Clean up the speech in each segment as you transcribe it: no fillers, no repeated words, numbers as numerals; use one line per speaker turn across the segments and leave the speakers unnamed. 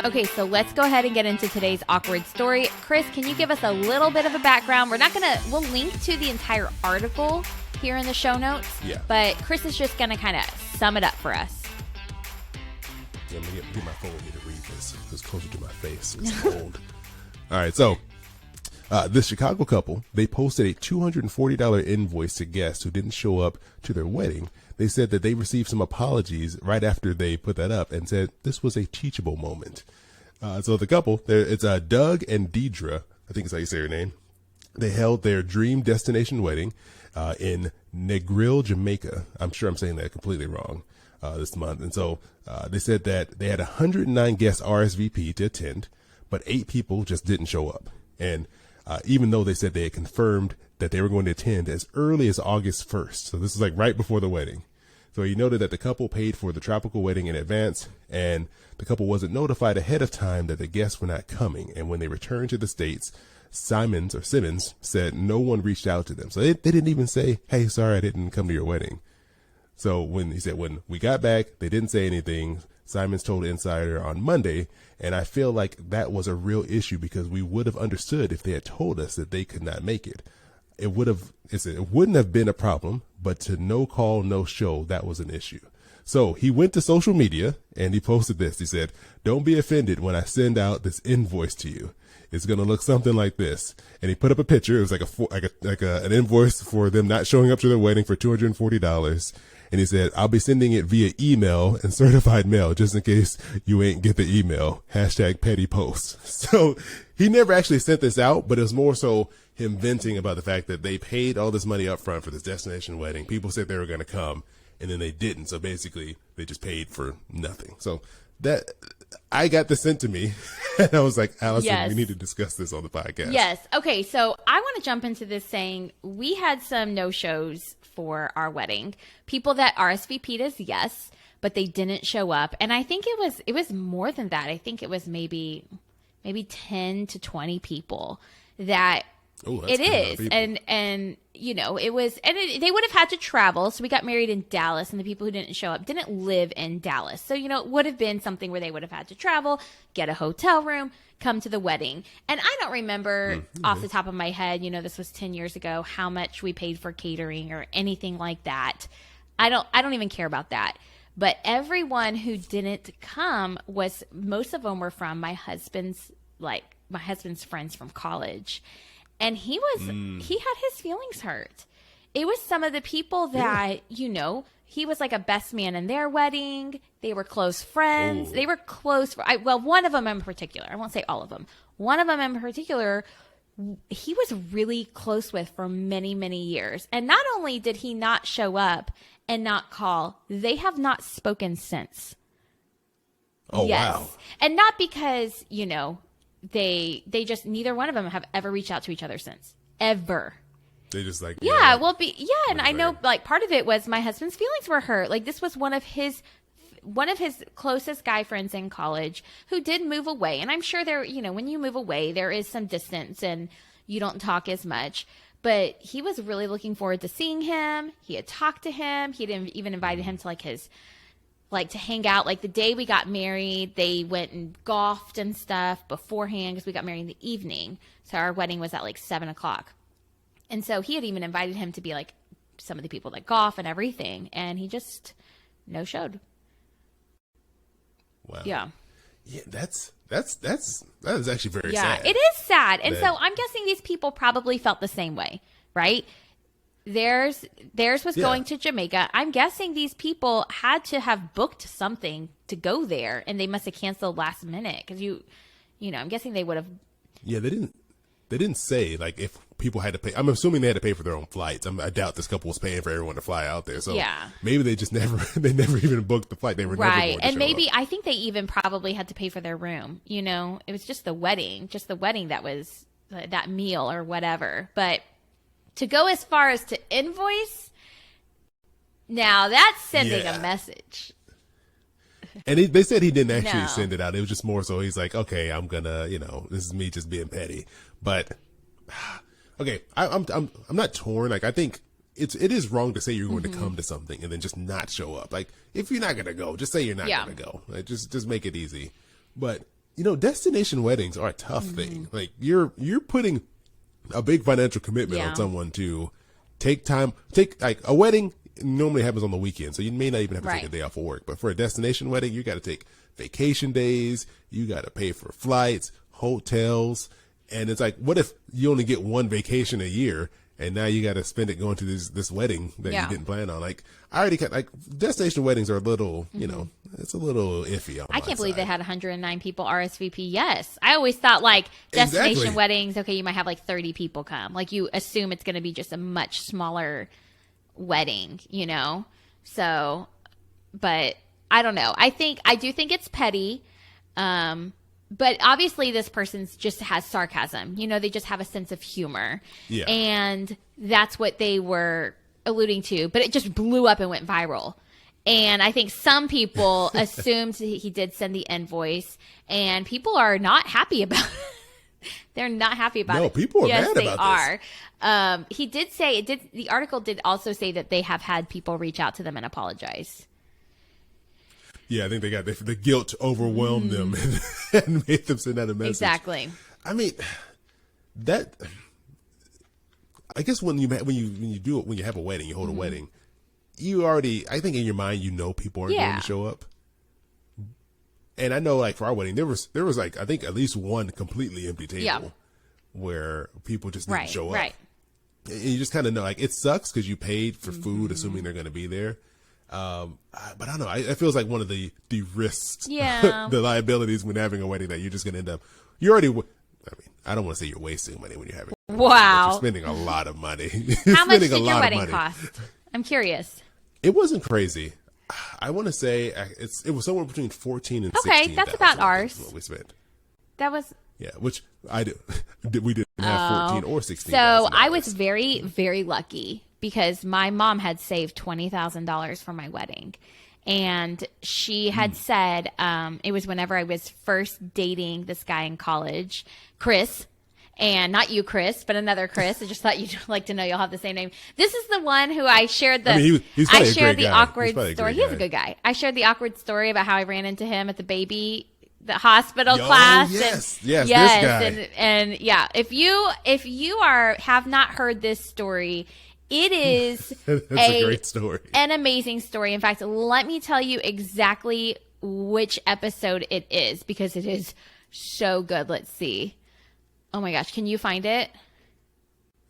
Okay, so let's go ahead and get into today's awkward story. Chris, can you give us a little bit of a background? We'll link to the entire article here in the show notes.
Yeah.
But Chris is just going to kind of sum it up for us.
Yeah, I'm going to get my phone here to read this. It's closer to my face. It's old. All right, so this Chicago couple, they posted a $240 invoice to guests who didn't show up to their wedding. They said that they received some apologies right after they put that up and said this was a teachable moment. So the couple, it's Doug and Deidre, I think is how you say her name. They held their dream destination wedding in Negril, Jamaica. I'm sure I'm saying that completely wrong this month. And so they said that they had 109 guests RSVP to attend, but 8 people just didn't show up. And even though they said they had confirmed that they were going to attend as early as August 1st. So this is like right before the wedding. So he noted that the couple paid for the tropical wedding in advance, and the couple wasn't notified ahead of time that the guests were not coming. And when they returned to the States, Simmons said no one reached out to them. So they didn't even say, hey, sorry, I didn't come to your wedding. So when we got back, they didn't say anything. Simons told Insider on Monday, and I feel like that was a real issue because we would have understood if they had told us that they could not make it. It wouldn't have been a problem, but to no call, no show, that was an issue. So he went to social media and he posted this. He said, "Don't be offended when I send out this invoice to you. It's going to look something like this." And he put up a picture. It was an invoice for them not showing up to their wedding for $240. And he said, "I'll be sending it via email and certified mail just in case you ain't get the email. #petty post." So he never actually sent this out, but it was more so him venting about the fact that they paid all this money up front for this destination wedding. People said they were going to come and then they didn't. So basically they just paid for nothing. So that I got this sent to me and I was like, Allison,
yes,
we need to discuss this on the podcast.
Yes. Okay. So I want to jump into this saying we had some no-shows for our wedding. People that RSVP'd us, yes, but they didn't show up. And I think it was more than that. I think it was maybe 10 to 20 people that it is. And you know, it was, and they would have had to travel. So we got married in Dallas and the people who didn't show up didn't live in Dallas. So, you know, it would have been something where they would have had to travel, get a hotel room, come to the wedding. And I don't remember off the top of my head, you know, this was 10 years ago, how much we paid for catering or anything like that. I don't even care about that. But everyone who didn't come most of them were from my husband's friends from college. And he had his feelings hurt. It was some of the people that, you know, he was like a best man in their wedding. They were close friends. They were close. One of them in particular, I won't say all of them. One of them in particular, he was really close with for many, many years. And not only did he not show up and not call, they have not spoken since.
Oh, yes. Wow.
And not because, you know, they just, neither one of them have ever reached out to each other since. Ever.
They just like,
and I know like part of it was my husband's feelings were hurt. Like this was one of his closest guy friends in college who did move away. And I'm sure there, you know, when you move away, there is some distance and you don't talk as much. But he was really looking forward to seeing him. He had talked to him. He had even invited him to to hang out. Like the day we got married, they went and golfed and stuff beforehand because we got married in the evening. So our wedding was at like 7:00. And so he had even invited him to be like some of the people that golf and everything. And he just no-showed.
Wow.
Yeah.
Yeah, that is actually very sad.
Yeah, it is sad. And so I'm guessing these people probably felt the same way, right? Theirs was going to Jamaica. I'm guessing these people had to have booked something to go there, and they must have canceled last minute because you know, I'm guessing they would have. Yeah,
they didn't say like if people had to pay. I'm assuming they had to pay for their own flights. I doubt this couple was paying for everyone to fly out there. So maybe they just never even booked the flight. They were
right,
never going to
and maybe
show up.
I think they even probably had to pay for their room. You know, it was just the wedding that was that meal or whatever, but. To go as far as to invoice, now that's sending a message.
And they said he didn't actually send it out. It was just more so he's like, okay, I'm gonna, you know, this is me just being petty. But okay, I'm not torn. Like I think it is wrong to say you're going to come to something and then just not show up. Like if you're not gonna go, just say you're not gonna go. Like, just make it easy. But destination weddings are a tough thing. Like you're putting a big financial commitment on someone to take like a wedding normally happens on the weekend. So you may not even have to take a day off of work, but for a destination wedding, you got to take vacation days. You got to pay for flights, hotels. And it's like, what if you only get one vacation a year and now you got to spend it going to this wedding that you didn't plan on? Like, I already like destination weddings are a little, it's a little iffy on
I can't believe
side.
they had 109 people RSVP. Yes. I always thought like destination weddings, okay, you might have like 30 people come. Like you assume it's going to be just a much smaller wedding, So, but I don't know. I do think it's petty. But obviously this person's just has sarcasm. They just have a sense of humor. Yeah. And that's what they were alluding to. But it just blew up and went viral. And I think some people assumed he did send the invoice. And people are not happy about it. They're not happy about it.
No, people are mad about this.
Yes, they are. He did say, the article did also say that they have had people reach out to them and apologize.
Yeah, I think they got the guilt overwhelmed them and made them send out a message.
Exactly.
I mean, I guess when you do it, when you have a wedding, you hold a wedding, you already, I think in your mind, people aren't going to show up. And I know, like for our wedding, there was like I think at least one completely empty table where people just didn't show up. Right. And you just kind of know, like it sucks because you paid for food, assuming they're going to be there. But I don't know. It feels like one of the risks, the liabilities when having a wedding that you're just going to end up. I don't want to say you're wasting money when you're having.
Wow.
You're spending a lot of money.
How much did your wedding cost? I'm curious.
It wasn't crazy. I want to say it was somewhere between 14 and 16.
Okay, that's about ours.
What we spent.
That was.
Yeah, which I do. We didn't have 14 or 16.
So I was very, very lucky because my mom had saved $20,000 for my wedding. And she had said, it was whenever I was first dating this guy in college, Chris. And not you, Chris, but another Chris. I just thought you'd like to know you'll have the same name. This is the one who I shared
he's
I shared the
guy.
awkward story. He is a good guy. I shared the awkward story about how I ran into him at the hospital class.
Yes,
and,
this guy.
And yeah, if you have not heard this story, it is
a great story.
An amazing story. In fact, let me tell you exactly which episode it is because it is so good. Let's see. Oh my gosh, can you find it?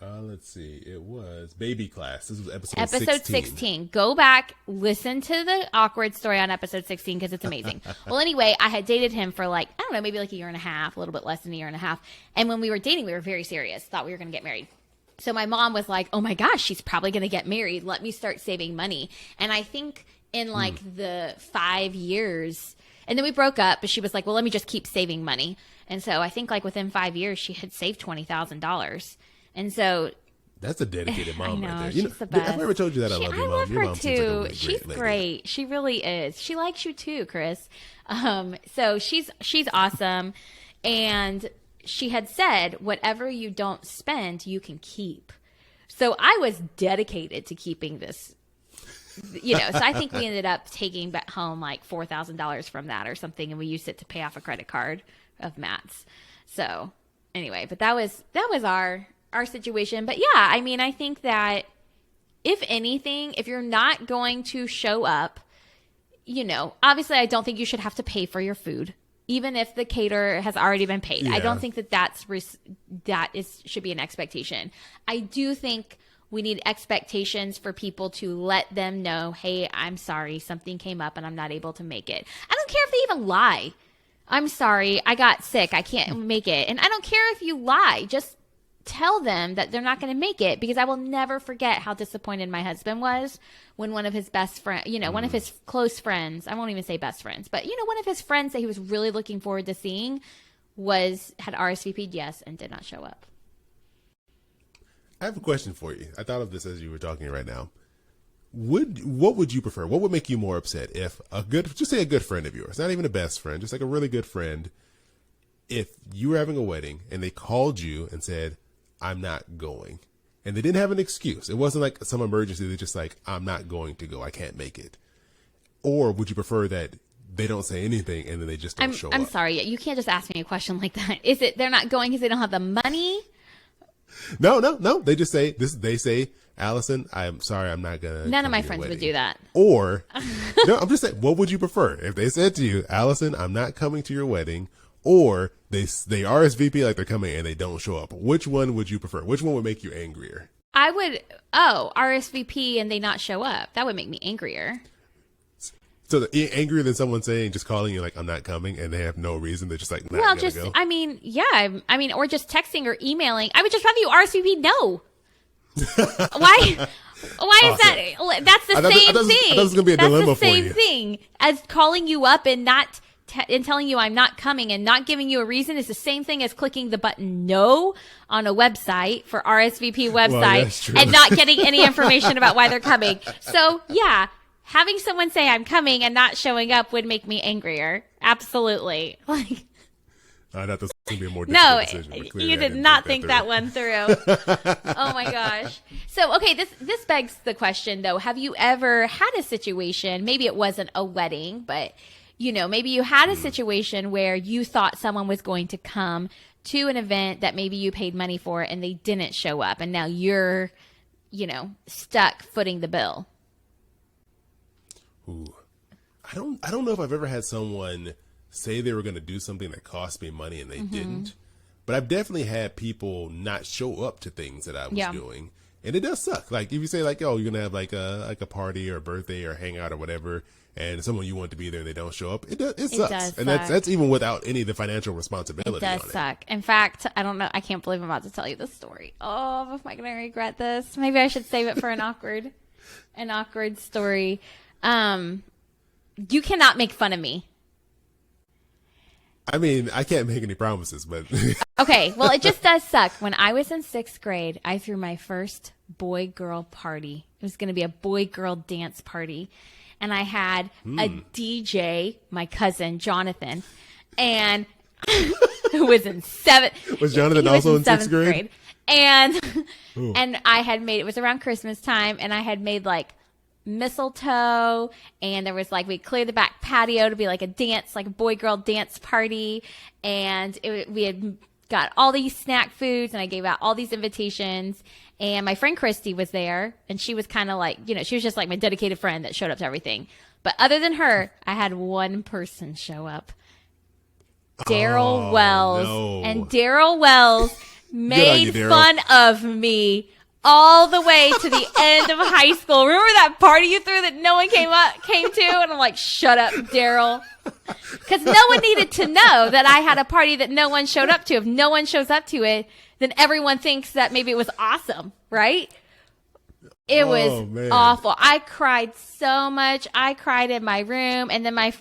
Let's see. It was Baby Class. This was episode
16. Go back, listen to the awkward story on episode 16 because it's amazing. Well, anyway, I had dated him for maybe like a year and a half, a little bit less than a year and a half. And when we were dating, we were very serious. Thought we were going to get married. So my mom was like, oh my gosh, she's probably going to get married. Let me start saving money. And I think in the 5 years, and then we broke up, but she was like, well, let me just keep saving money. And so I think within 5 years, she had saved $20,000. And so
that's a dedicated mom right there.
She's the best.
I've never told you that I love your mom.
I love
your
her
mom
too.
Seems like a really
she's
great.
Great. She really is. She likes you too, Chris. So she's awesome. And she had said, whatever you don't spend, you can keep. So I was dedicated to keeping this. So I think we ended up taking back home like $4,000 from that or something, and we used it to pay off a credit card of Matt's. So anyway, but that was our situation. But yeah, I mean, I think that if anything, if you're not going to show up, obviously I don't think you should have to pay for your food, even if the caterer has already been paid. Yeah. I don't think that should be an expectation. I do think we need expectations for people to let them know, hey, I'm sorry, something came up and I'm not able to make it. I don't care if they even lie. I'm sorry, I got sick, I can't make it. And I don't care if you lie. Just tell them that they're not going to make it, because I will never forget how disappointed my husband was when one of his best friends, one of his close friends, I won't even say best friends, but one of his friends that he was really looking forward to seeing had RSVP'd yes and did not show up.
I have a question for you. I thought of this as you were talking right now. What would you prefer? What would make you more upset if just say a good friend of yours, not even a best friend, just like a really good friend, if you were having a wedding and they called you and said, I'm not going, and they didn't have an excuse. It wasn't like some emergency. They're just like, I'm not going to go. I can't make it. Or would you prefer that they don't say anything, and then they just don't show up.
I'm sorry. You can't just ask me a question like that. Is it they're not going because they don't have the money?
No. They just say this. They say, Allison, I'm sorry, I'm not gonna.
None of my friends would do that.
Or, no, I'm just saying, what would you prefer if they said to you, Allison, I'm not coming to your wedding, or they RSVP like they're coming and they don't show up? Which one would you prefer? Which one would make you angrier?
I would. RSVP and they not show up. That would make me angrier.
So angrier than someone saying, just calling you like, I'm not coming, and they have no reason. They're just like, not
well,
gonna go.
I mean, or just texting or emailing. I would just rather you RSVP no. Why is that? That's the same thing. I thought this was gonna be a dilemma for you. That's the same thing as calling you up and not and telling you I'm not coming and not giving you a reason. Is the same thing as clicking the button no on a website for RSVP website and not getting any information about why they're coming. So yeah. Having someone say I'm coming and not showing up would make me angrier. Absolutely. Like,
I thought this was going to be a more difficult decision.
You did not think that one through. Oh my gosh. So, okay, this begs the question though. Have you ever had a situation, maybe it wasn't a wedding, but maybe you had a situation where you thought someone was going to come to an event that maybe you paid money for and they didn't show up and now you're, stuck footing the bill?
Ooh, I don't know if I've ever had someone say they were going to do something that cost me money and they didn't, but I've definitely had people not show up to things that I was doing, and it does suck. Like if you say like, oh, you're gonna have like a party or a birthday or hangout or whatever, and someone you want to be there and they don't show up, it sucks. And that's even without any of the financial responsibility.
It does suck. In fact, I don't know. I can't believe I'm about to tell you this story. Oh, am I going to regret this? Maybe I should save it for an awkward story. You cannot make fun of me.
I mean, I can't make any promises, but
okay. Well, it just does suck. When I was in 6th grade, I threw my first boy-girl party. It was going to be a boy-girl dance party. And I had a DJ, my cousin, Jonathan, and who was in 7th.
Was Jonathan also in 6th grade?
And I had made, it was around Christmas time, and I had made like mistletoe, and there was like, we cleared the back patio to be like a dance, like a boy girl dance party, and we had got all these snack foods, and I gave out all these invitations, and my friend Christy was there, and she was kind of like, she was just like my dedicated friend that showed up to everything. But other than her, I had one person show up, Daryl Wells. No. And Daryl Wells made fun of me all the way to the end of high school. Remember that party you threw that no one came to? And I'm like, shut up, Daryl. Because no one needed to know that I had a party that no one showed up to. If no one shows up to it, then everyone thinks that maybe it was awesome, right? It was awful. I cried so much. I cried in my room, and then my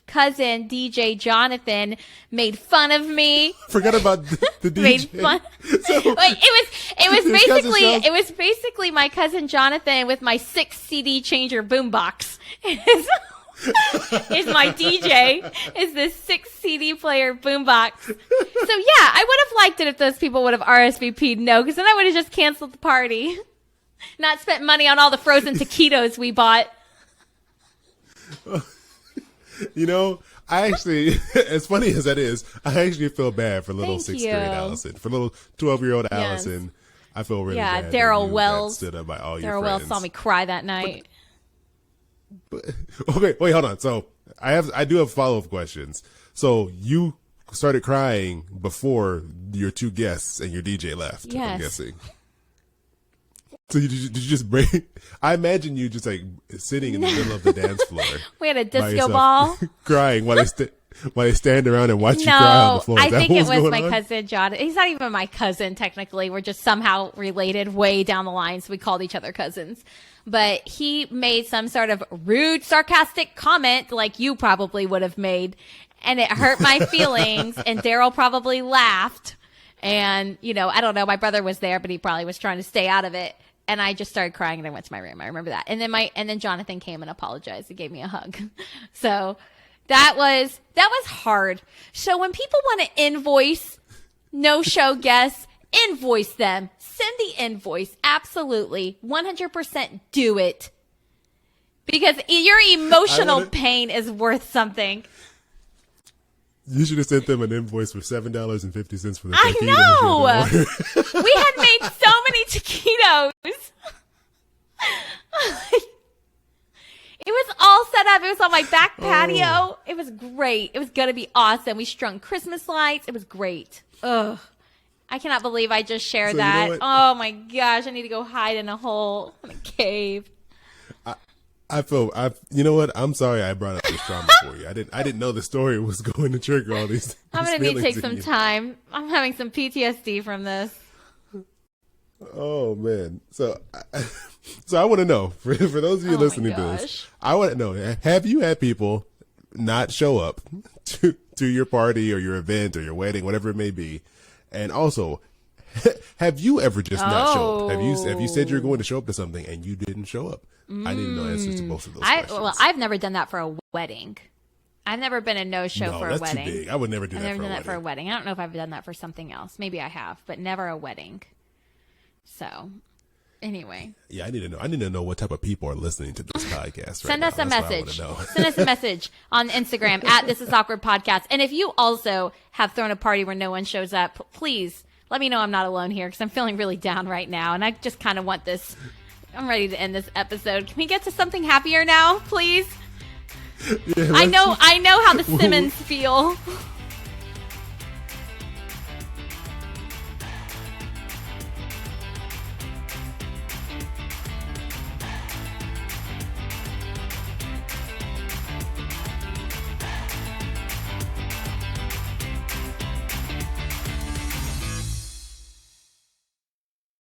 cousin DJ Jonathan made fun of me.
Forgot about the DJ.
Made fun. So, it was basically my cousin Jonathan with my 6 CD changer boombox. Is my DJ is this 6 CD player boombox. So yeah, I would have liked it if those people would have RSVP'd no, because then I would have just canceled the party. Not spent money on all the frozen taquitos we bought.
I actually, as funny as that is, I actually feel bad for little 6th grade Allison. For little 12-year-old Allison, I feel really bad.
Yeah, Daryl Wells
stood up by all your
Daryl
friends.
Wells saw me cry that night.
But, okay, wait, hold on. So I do have follow-up questions. So you started crying before your 2 guests and your DJ left,
yes.
I'm guessing. So did you just break? I imagine you just like sitting in the middle of the dance floor.
We had a disco ball.
Crying while they stand around and watch you cry on the floor.
I think it was my cousin John. He's not even my cousin technically. We're just somehow related way down the line, so we called each other cousins. But he made some sort of rude, sarcastic comment like you probably would have made, and it hurt my feelings, and Daryl probably laughed. And, I don't know, my brother was there, but he probably was trying to stay out of it. And I just started crying and I went to my room. I remember that. And then Jonathan came and apologized and gave me a hug. So that was hard. So when people want to invoice no-show guests, invoice them. Send the invoice. Absolutely. 100% do it. Because your emotional pain is worth something.
You should have sent them an invoice for $7.50 for the
I
taquitos.
know. We had made so many taquitos. It was all set up. It was on my back patio.
Oh.
It was great. It was going to be awesome. We strung Christmas lights. It was great. Ugh. I cannot believe I just shared
So you know
that.
what?
Oh my gosh. I need to go hide in a hole, in a cave.
You know what? I'm sorry I brought up this trauma for you. I didn't know the story was going to trigger all these.
I'm going to need to take some
you.
time. I'm having some PTSD from this.
Oh man. So I want to know for those of you listening to this, I want to know, have you had people not show up to your party or your event or your wedding, whatever it may be? And also, have you ever just not show up? Have you said you're going to show up to something and you didn't show up? I need to know answers to both of those questions.
Well, I've never done that for a wedding. I've never been a no-show for a
that's
wedding.
too big. I would never do
I've
that
never
for a
done
wedding.
that for a wedding. I don't know if I've done that for something else. Maybe I have, but never a wedding. So, anyway.
Yeah, I need to know what type of people are listening to this podcast.
Send
right
us
now.
a
That's what I
message.
wanna know.
Send us a message on Instagram at This Is Awkward Podcast. And if you also have thrown a party where no one shows up, please let me know I'm not alone here because I'm feeling really down right now. And I just kind of want this. I'm ready to end this episode. Can we get to something happier now, please?
Yeah,
I know how the Simmons feel.